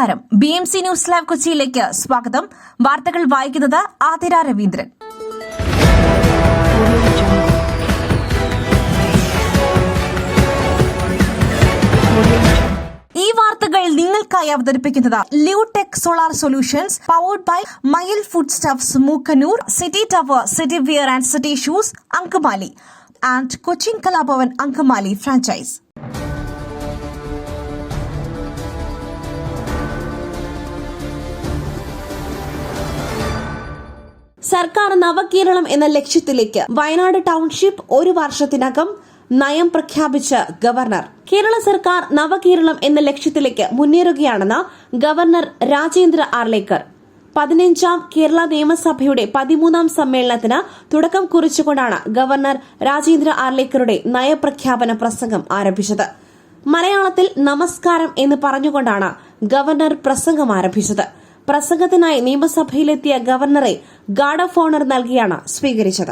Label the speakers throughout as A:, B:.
A: നമസ്കാരം. BMC news live കൊച്ചിയിലേക്ക് സ്വാഗതം. വാർത്തകൾ വായിക്കുന്നത് ആതിര രവീന്ദ്രൻ. ഈ വാർത്തകൾ നിങ്ങൾക്കായി അവതരിപ്പിക്കുന്നത് Leotech solar solutions, powered by Mayil food stuffs, Mookkannur, city tower, city wear and city shoes, Angamaly, and Cochin Kalabhavan Angamaly franchise.
B: സർക്കാർ നവകേരളം എന്ന ലക്ഷ്യത്തിലേക്ക് വയനാട് ടൌൺഷിപ്പ് ഒരു വർഷത്തിനകം നയം പ്രഖ്യാപിച്ച ഗവർണർ. കേരള സർക്കാർ നവകേരളം എന്ന ലക്ഷ്യത്തിലേക്ക് മുന്നേറുകയാണെന്ന് ഗവർണർ രാജേന്ദ്ര ആർലേക്കർ 15ാം കേരള നിയമസഭയുടെ 13ാം സമ്മേളനത്തിന് തുടക്കം കുറിച്ചുകൊണ്ടാണ് ഗവർണർ രാജേന്ദ്ര ആർലേക്കറുടെ നയപ്രഖ്യാപന പ്രസംഗം ആരംഭിച്ചത്. മലയാളത്തിൽ നമസ്കാരം എന്ന് പറഞ്ഞുകൊണ്ടാണ് ഗവർണർ പ്രസംഗം ആരംഭിച്ചത്. പ്രസംഗത്തിനായി നിയമസഭയിലെത്തിയ ഗവർണറെ ഗാർഡ് ഓഫ് ഓണർ നൽകിയാണ് സ്വീകരിച്ചത്.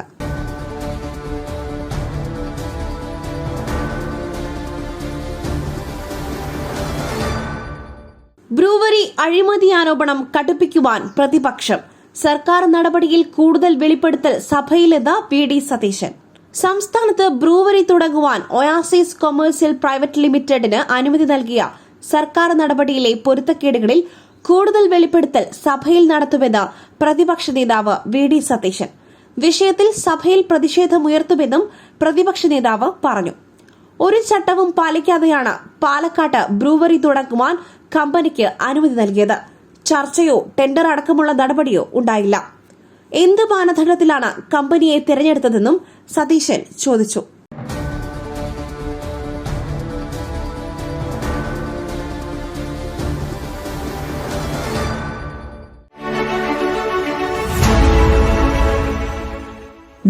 B: ബ്രൂവറി അഴിമതി ആരോപണം കടുപ്പിക്കുവാൻ പ്രതിപക്ഷം. സർക്കാർ നടപടിയിൽ കൂടുതൽ വെളിപ്പെടുത്തൽ സഭയിലെന്ന് VD സതീശൻ. സംസ്ഥാനത്ത് ബ്രൂവറി തുടങ്ങുവാൻ ഒയാസിസ് കൊമേഴ്സ്യൽ പ്രൈവറ്റ് ലിമിറ്റഡിന് അനുമതി നൽകിയ സർക്കാർ നടപടിയിലെ പൊരുത്തക്കേടുകളിൽ കൂടുതൽ വെളിപ്പെടുത്തൽ സഭയിൽ നടത്തുമെന്ന് പ്രതിപക്ഷ നേതാവ് VD സതീശൻ. വിഷയത്തിൽ സഭയിൽ പ്രതിഷേധമുയർത്തുമെന്നും പ്രതിപക്ഷ നേതാവ് പറഞ്ഞു. ഒരു ചട്ടവും പാലിക്കാതെയാണ് പാലക്കാട്ട് ബ്രൂവറി തുടങ്ങുവാൻ കമ്പനിക്ക് അനുമതി നൽകിയത്. ചർച്ചയോ ടെൻഡർ അടക്കമുള്ള നടപടിയോ ഉണ്ടായില്ല. എന്ത് മാനദണ്ഡത്തിലാണ് കമ്പനിയെ തിരഞ്ഞെടുത്തതെന്നും സതീശൻ ചോദിച്ചു.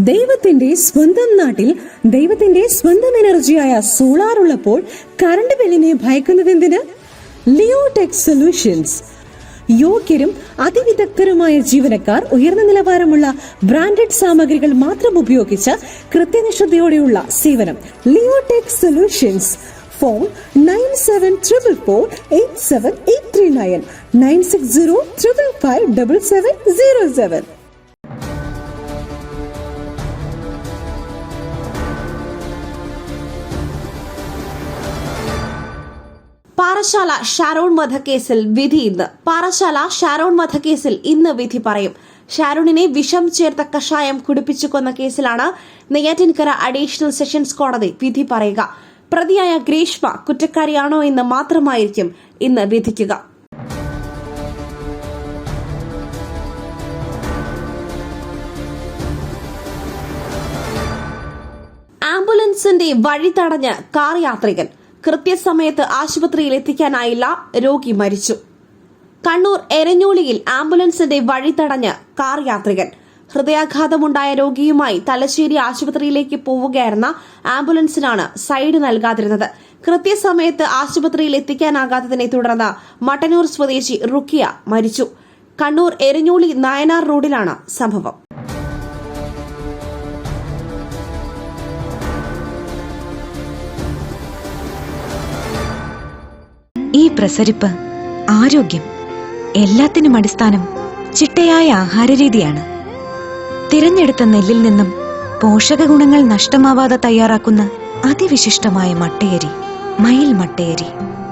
C: ദൈവത്തിന്റെ സ്വന്തം നാട്ടിൽ ദൈവത്തിന്റെ സ്വന്തം എനർജിയായ സോളാർ ഉള്ളപ്പോൾ കറണ്ട് ബില്ലിനെ ഭയക്കുന്നതെന്തിന്? Leotech solutions. യോഗ്യരും അതിവിദഗ്ധരുമായ ജീവനക്കാർ, ഉയർന്ന നിലവാരമുള്ള ബ്രാൻഡഡ് സാമഗ്രികൾ മാത്രം ഉപയോഗിച്ച് കൃത്യനിഷ്ഠതയോടെയുള്ള സേവനം. Leotech solutions. Phone 9744487839 9605557707.
B: Parassala Sharon വധക്കേസിൽ വിധി ഇന്ന്. പാറശാല ഷാരോൺ വധക്കേസിൽ ഇന്ന് വിധി പറയും. ഷാരോണിനെ വിഷം ചേർത്ത കഷായം കുടിപ്പിച്ചു കൊന്ന കേസിലാണ് നെയ്യാറ്റിൻകര അഡീഷണൽ സെഷൻസ് കോടതി വിധി പറയുക. പ്രതിയായ ഗ്രീഷ്മ കുറ്റക്കാരിയാണോ എന്ന് മാത്രമായിരിക്കും ഇന്ന് വിധിക്കുക. ആംബുലൻസിന്റെ വഴി തടഞ്ഞ് കാർ യാത്രികൻ. കൃത്യസമയത്ത് ആശുപത്രിയിൽ എത്തിക്കാനായില്ല, രോഗി മരിച്ചു. കണ്ണൂർ എരഞ്ഞോളിയിൽ ആംബുലൻസിന്റെ വഴി തടഞ്ഞ് കാർ യാത്രികൻ. ഹൃദയാഘാതമുണ്ടായ രോഗിയുമായി തലശ്ശേരി ആശുപത്രിയിലേക്ക് പോവുകയായിരുന്ന ആംബുലൻസിനാണ് സൈഡ് നൽകാതിരുന്നത്. കൃത്യസമയത്ത് ആശുപത്രിയിൽ എത്തിക്കാനാകാത്തതിനെ തുടർന്ന് മട്ടന്നൂർ സ്വദേശി റുക്കിയ മരിച്ചു. കണ്ണൂർ എരഞ്ഞോളി നായനാർ റോഡിലാണ് സംഭവം.
D: ഈ പ്രസരിപ്പ്, ആരോഗ്യം, എല്ലാത്തിനും അടിസ്ഥാനം ചിട്ടയായ ആഹാരരീതിയാണ്. തിരഞ്ഞെടുത്ത നെല്ലിൽ നിന്നും പോഷക ഗുണങ്ങൾ നഷ്ടമാവാതെ തയ്യാറാക്കുന്ന അതിവിശിഷ്ടമായ മട്ടയരി, മയിൽ മട്ടയരി.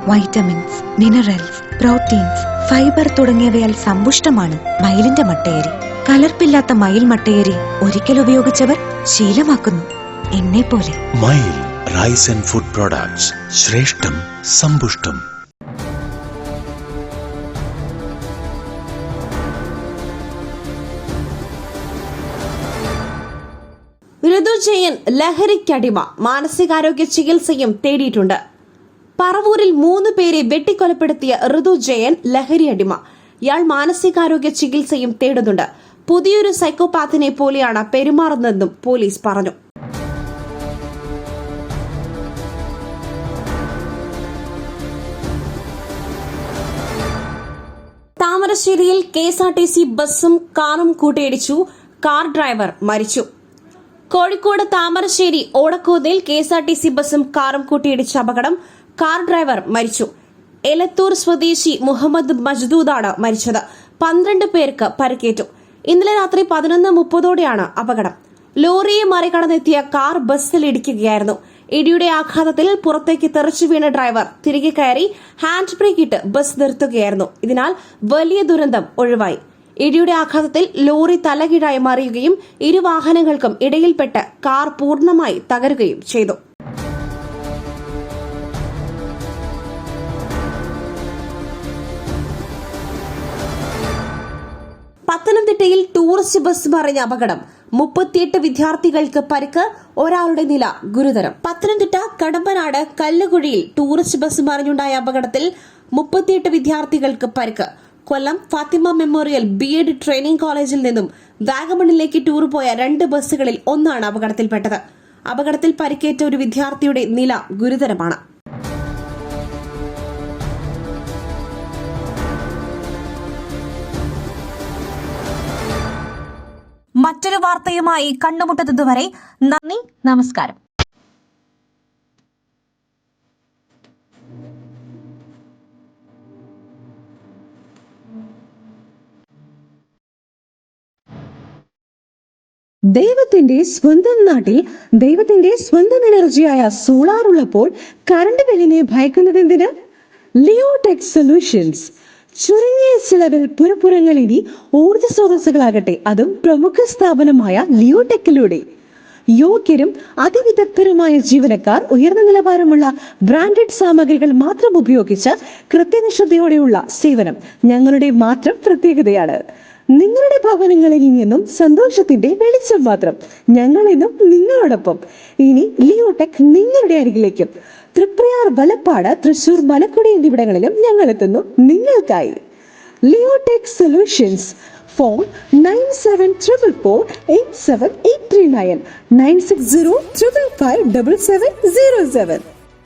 D: വൈറ്റമിൻസ്, മിനറൽസ്, പ്രോട്ടീൻസ്, ഫൈബർ തുടങ്ങിയവയാൽ സമ്പുഷ്ടമാണ് മയിലിന്റെ മട്ടയരി. കലർപ്പില്ലാത്ത മയിൽ മട്ടയരി ഒരിക്കൽ ഉപയോഗിച്ചവർ ശീലമാക്കുന്നു, എന്നെ പോലെ.
E: മയിൽ റൈസ് ആൻഡ് ഫുഡ് പ്രോഡക്ട്സ്. ശ്രേഷ്ഠം, സമ്പുഷ്ടം.
B: ഋതു ജയൻ ലഹരിക്കടിമ. മാനസികാരോഗ്യ ചികിത്സയും തേടിയിട്ടുണ്ട്. പറവൂരിൽ 3 പേരെ വെട്ടിക്കൊലപ്പെടുത്തിയ ഋതു ജയൻ ലഹരിയടിമ. ഇയാൾ മാനസികാരോഗ്യ ചികിത്സയും തേടുന്നുണ്ട്. പുതിയൊരു സൈക്കോപാത്തിനെ പോലെയാണ് പെരുമാറുന്നതെന്നും പോലീസ് പറഞ്ഞു. താമരശ്ശേരിയിൽ KSRTC ബസും കാറും കൂട്ടിയിടിച്ചു. കാർ ഡ്രൈവർ മരിച്ചു. കോഴിക്കോട് താമരശ്ശേരി ഓടക്കോതിൽ KSRTC ബസും കാറും കൂട്ടിയിടിച്ച അപകടം. കാർ ഡ്രൈവർ മരിച്ചു. എലത്തൂർ സ്വദേശി മുഹമ്മദ് മജ്ദൂദാണ് മരിച്ചത്. 12 പേർക്ക് പരിക്കേറ്റു. ഇന്നലെ രാത്രി 11:30 അപകടം. ലോറിയെ മറികടന്നെത്തിയ കാർ ബസ്സിൽ ഇടിക്കുകയായിരുന്നു. ഇടിയുടെ ആഘാതത്തിൽ പുറത്തേക്ക് തെറിച്ചു വീണ ഡ്രൈവർ തിരികെ കയറി ഹാൻഡ് ബ്രേക്ക് ഇട്ട് ബസ് നിർത്തുകയായിരുന്നു. ഇതിനാൽ വലിയ ദുരന്തം ഒഴിവായി. ഇടിയുടെ ആഘാതത്തിൽ ലോറി തലകീഴായി മറിയുകയും ഇരുവാഹനങ്ങൾക്കും ഇടയിൽപ്പെട്ട് കാർ പൂർണ്ണമായി തകരുകയും ചെയ്തു. പത്തനംതിട്ടയിൽ ടൂറിസ്റ്റ് ബസ് മറിഞ്ഞ അപകടം. 38 വിദ്യാർത്ഥികൾക്ക് പരിക്ക്, ഒരാളുടെ നില ഗുരുതരം. പത്തനംതിട്ട കടമ്പനാട് കല്ലുകുഴിയിൽ ടൂറിസ്റ്റ് ബസ് മറിഞ്ഞുണ്ടായ അപകടത്തിൽ 38 വിദ്യാർത്ഥികൾക്ക് പരിക്ക്. കൊല്ലം ഫാത്തിമ മെമ്മോറിയൽ BEd ട്രെയിനിംഗ് കോളേജിൽ നിന്നും വാഗമണിലേക്ക് ടൂർ പോയ 2 ബസ്സുകളിൽ ഒന്നാണ് അപകടത്തിൽപ്പെട്ടത്. അപകടത്തിൽ പരിക്കേറ്റ ഒരു വിദ്യാർത്ഥിയുടെ നില ഗുരുതരമാണ്.
A: മറ്റൊരു വാർത്തയുമായി കണ്ടുമുട്ടുന്നതുവരെ നന്ദി, നമസ്കാരം.
C: ദൈവത്തിന്റെ സ്വന്തം നാട്ടിൽ ദൈവത്തിന്റെ സ്വന്തം എനർജിയായ സോളാർ ഉള്ളപ്പോൾ കറണ്ട് ബില്ലിനെ ഭയക്കുന്നതെന്തിന്? Leotech solutions. ചുരുങ്ങിയ ചിലവിൽ പുരപ്പുറങ്ങൾ ഇനി ഊർജ സ്രോതസ്സുകളാകട്ടെ, അതും പ്രമുഖ സ്ഥാപനമായ ലിയോടെക്കിലൂടെ. യോഗ്യരും അതിവിദഗ്ധരുമായ ജീവനക്കാർ, ഉയർന്ന നിലവാരമുള്ള ബ്രാൻഡഡ് സാമഗ്രികൾ മാത്രം ഉപയോഗിച്ച് കൃത്യനിഷ്ഠതയോടെയുള്ള സേവനം ഞങ്ങളുടെ മാത്രം പ്രത്യേകതയാണ്. നിങ്ങളുടെ ഭവനങ്ങളിൽ നിന്നും സന്തോഷത്തിന്റെ വെളിച്ചം മാത്രം. ഞങ്ങൾ ഇന്നും നിങ്ങളോടൊപ്പം. ഇനി ലിയോടെക് നിങ്ങളുടെ അരികിലേക്കും. തൃപ്രയാർ, വലപ്പാട്, തൃശൂർ, മലക്കുടി എന്നിവിടങ്ങളിലും ഞങ്ങൾ എത്തുന്നു നിങ്ങൾക്കായി. Leotech solutions. ഫോൺ 9744487839 96055577707.